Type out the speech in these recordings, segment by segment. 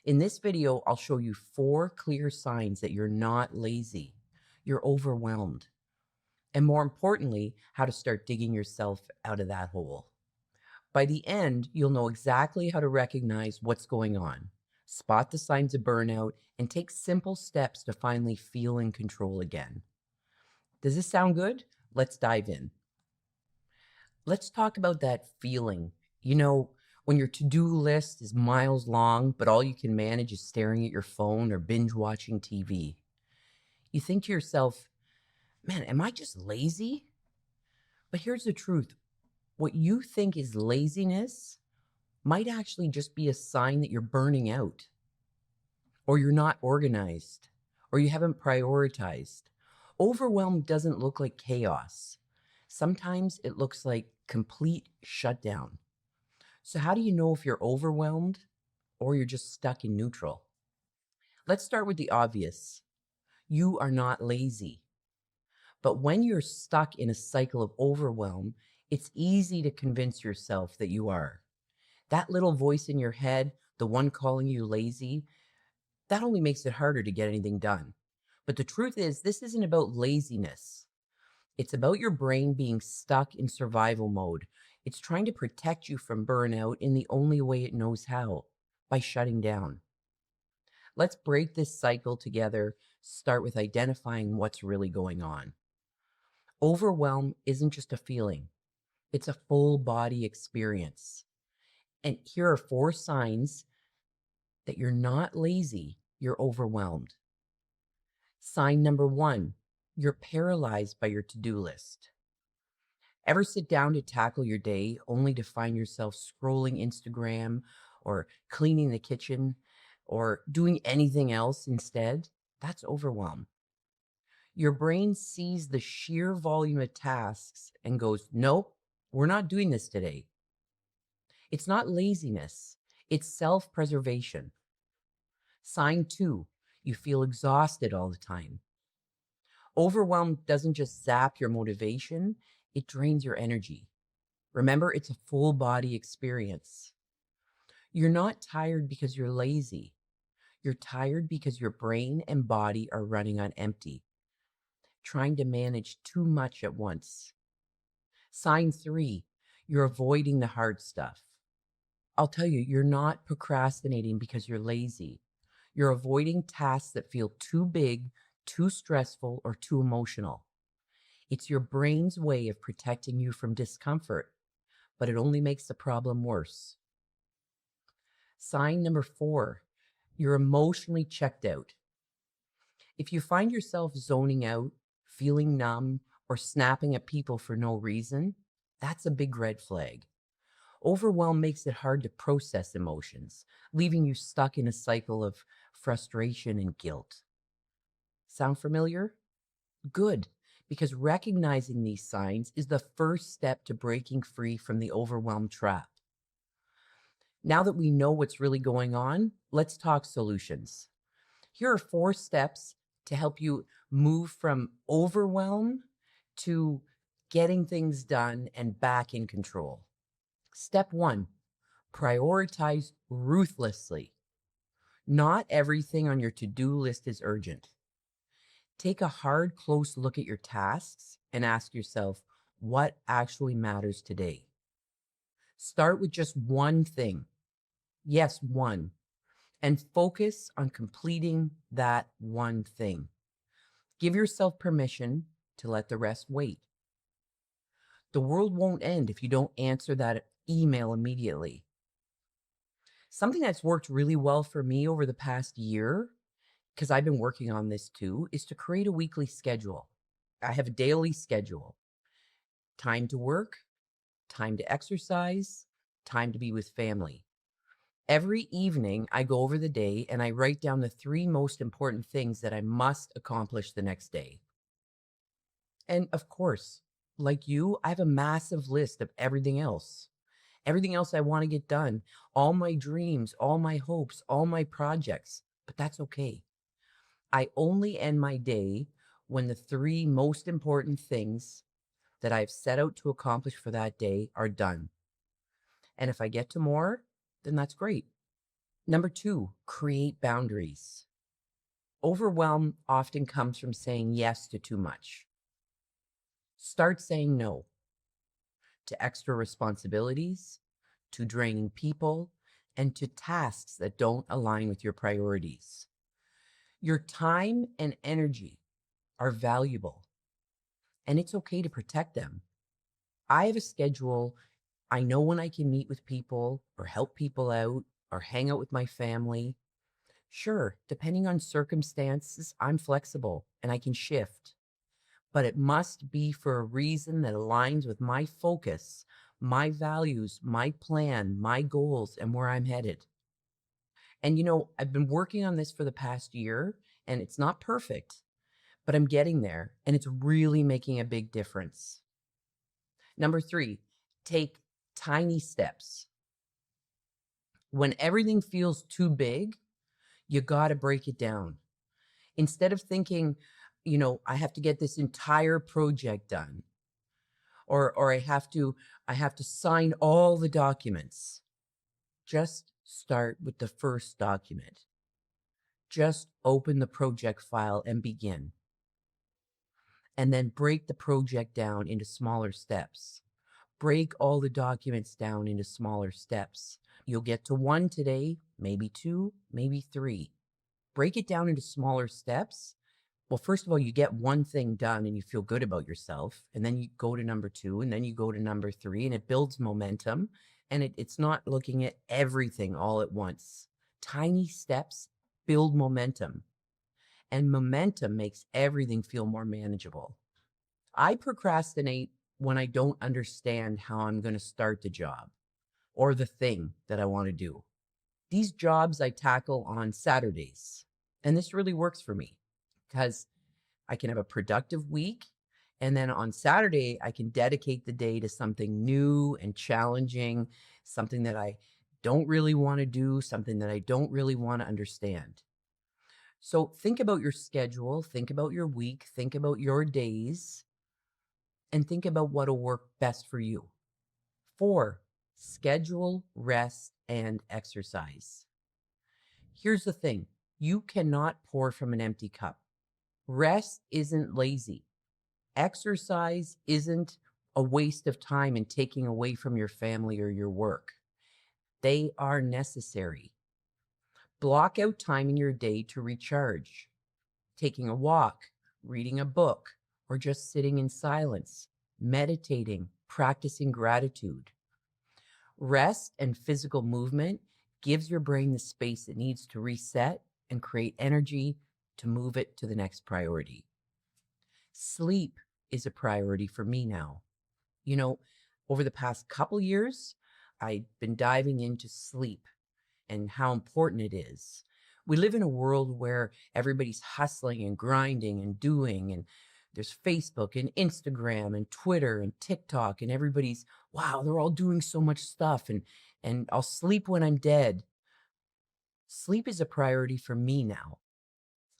In this video, I'll show you 4 clear signs that you're not lazy, you're overwhelmed, and more importantly, how to start digging yourself out of that hole. By the end, you'll know exactly how to recognize what's going on, spot the signs of burnout, and take simple steps to finally feel in control again. Does this sound good? Let's dive in. Let's talk about that feeling. You know, when your to-do list is miles long, but all you can manage is staring at your phone or binge watching TV. You think to yourself, man, am I just lazy? But here's the truth. What you think is laziness might actually just be a sign that you're burning out, or you're not organized, or you haven't prioritized. Overwhelm doesn't look like chaos. Sometimes it looks like complete shutdown. So, how do you know if you're overwhelmed or you're just stuck in neutral? Let's start with the obvious. You are not lazy. But when you're stuck in a cycle of overwhelm, it's easy to convince yourself that you are. That little voice in your head, the one calling you lazy, that only makes it harder to get anything done. But the truth is, this isn't about laziness. It's about your brain being stuck in survival mode. It's trying to protect you from burnout in the only way it knows how, by shutting down. Let's break this cycle together. Start with identifying what's really going on. Overwhelm isn't just a feeling, it's a full body experience. And here are 4 signs that you're not lazy, you're overwhelmed. Sign number 1, you're paralyzed by your to-do list. Ever sit down to tackle your day only to find yourself scrolling Instagram or cleaning the kitchen or doing anything else instead? That's overwhelm. Your brain sees the sheer volume of tasks and goes, nope, we're not doing this today. It's not laziness, it's self preservation. Sign 2, you feel exhausted all the time. Overwhelm doesn't just zap your motivation, it drains your energy. Remember, it's a full body experience. You're not tired because you're lazy. You're tired because your brain and body are running on empty, trying to manage too much at once. Sign 3, you're avoiding the hard stuff. I'll tell you, you're not procrastinating because you're lazy. You're avoiding tasks that feel too big, too stressful, or too emotional. It's your brain's way of protecting you from discomfort, but it only makes the problem worse. Sign number 4, you're emotionally checked out. If you find yourself zoning out, feeling numb, or snapping at people for no reason, that's a big red flag. Overwhelm makes it hard to process emotions, leaving you stuck in a cycle of frustration and guilt. Sound familiar? Good, because recognizing these signs is the first step to breaking free from the overwhelm trap. Now that we know what's really going on, let's talk solutions. Here are 4 steps to help you move from overwhelm to getting things done and back in control. Step 1, prioritize ruthlessly. Not everything on your to-do list is urgent. Take a hard, close look at your tasks and ask yourself, what actually matters today? Start with just one thing. Yes, one. And focus on completing that one thing. Give yourself permission to let the rest wait. The world won't end if you don't answer that email immediately. Something that's worked really well for me over the past year, because I've been working on this too, is to create a weekly schedule. I have a daily schedule. Time to work, time to exercise, time to be with family. Every evening, I go over the day and I write down the 3 most important things that I must accomplish the next day. And of course, like you, I have a massive list of everything else. Everything else I want to get done, all my dreams, all my hopes, all my projects, but that's okay. I only end my day when the 3 most important things that I've set out to accomplish for that day are done. And if I get to more, then that's great. Number two, create boundaries. Overwhelm often comes from saying yes to too much. Start saying no to extra responsibilities, to draining people, and to tasks that don't align with your priorities. Your time and energy are valuable, and it's okay to protect them. I have a schedule. I know when I can meet with people or help people out or hang out with my family. Sure, depending on circumstances, I'm flexible and I can shift, but it must be for a reason that aligns with my focus, my values, my plan, my goals, and where I'm headed. And I've been working on this for the past year, and it's not perfect, but I'm getting there, and it's really making a big difference. Number three, take tiny steps. When everything feels too big, you got to break it down. Instead of thinking, I have to get this entire project done, or I have to sign all the documents. Just start with the first document. Just open the project file and begin. And then break the project down into smaller steps. Break all the documents down into smaller steps. You'll get to one today, maybe two, maybe three. Break it down into smaller steps. Well, first of all, you get one thing done and you feel good about yourself. And then you go to number two, and then you go to number three, and it builds momentum. And it's not looking at everything all at once. Tiny steps build momentum, and momentum makes everything feel more manageable. I procrastinate when I don't understand how I'm going to start the job or the thing that I want to do. These jobs I tackle on Saturdays, and this really works for me because I can have a productive week. And then on Saturday, I can dedicate the day to something new and challenging, something that I don't really want to do, something that I don't really want to understand. So think about your schedule, think about your week, think about your days, and think about what'll work best for you. 4, schedule, rest, and exercise. Here's the thing, you cannot pour from an empty cup. Rest isn't lazy. Exercise isn't a waste of time and taking away from your family or your work. They are necessary. Block out time in your day to recharge. Taking a walk, reading a book, or just sitting in silence, meditating, practicing gratitude. Rest and physical movement gives your brain the space it needs to reset and create energy to move it to the next priority. Sleep is a priority for me now. Over the past couple years, I've been diving into sleep and how important it is. We live in a world where everybody's hustling and grinding and doing, and there's Facebook and Instagram and Twitter and TikTok, and everybody's, wow, they're all doing so much stuff, and I'll sleep when I'm dead. Sleep is a priority for me now.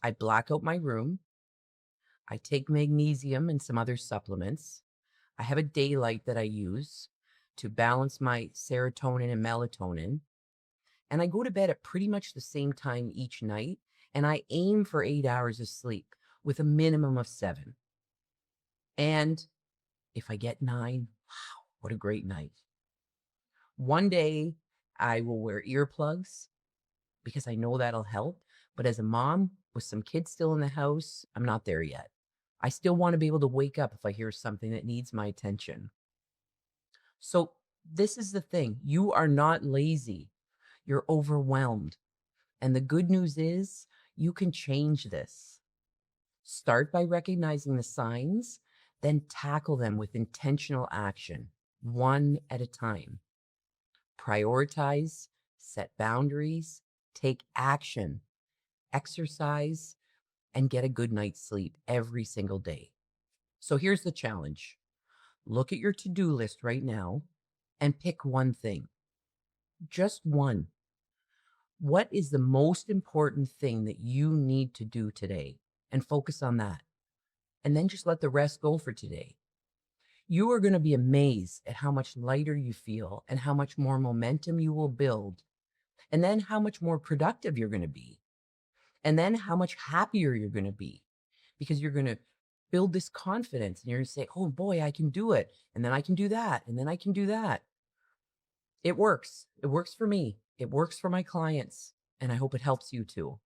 I black out my room. I take magnesium and some other supplements. I have a daylight that I use to balance my serotonin and melatonin. And I go to bed at pretty much the same time each night. And I aim for 8 hours of sleep with a minimum of 7. And if I get 9, wow, what a great night. One day I will wear earplugs because I know that'll help. But as a mom with some kids still in the house, I'm not there yet. I still want to be able to wake up if I hear something that needs my attention. So this is the thing. You are not lazy. You're overwhelmed. And the good news is you can change this. Start by recognizing the signs, then tackle them with intentional action, one at a time. Prioritize, set boundaries, take action, exercise, and get a good night's sleep every single day. So here's the challenge. Look at your to-do list right now and pick one thing. Just one. What is the most important thing that you need to do today? And focus on that. And then just let the rest go for today. You are going to be amazed at how much lighter you feel and how much more momentum you will build and then how much more productive you're going to be, and then how much happier you're going to be because you're going to build this confidence and you're going to say, oh boy, I can do it. And then I can do that. And then I can do that. It works. It works for me. It works for my clients. And I hope it helps you too.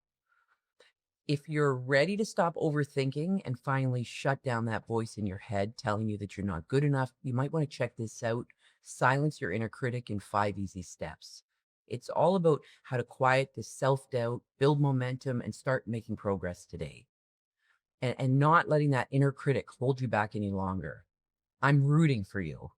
If you're ready to stop overthinking and finally shut down that voice in your head telling you that you're not good enough, you might want to check this out. Silence Your Inner Critic in 5 Easy Steps. It's all about how to quiet this self-doubt, build momentum, and start making progress today. And not letting that inner critic hold you back any longer. I'm rooting for you.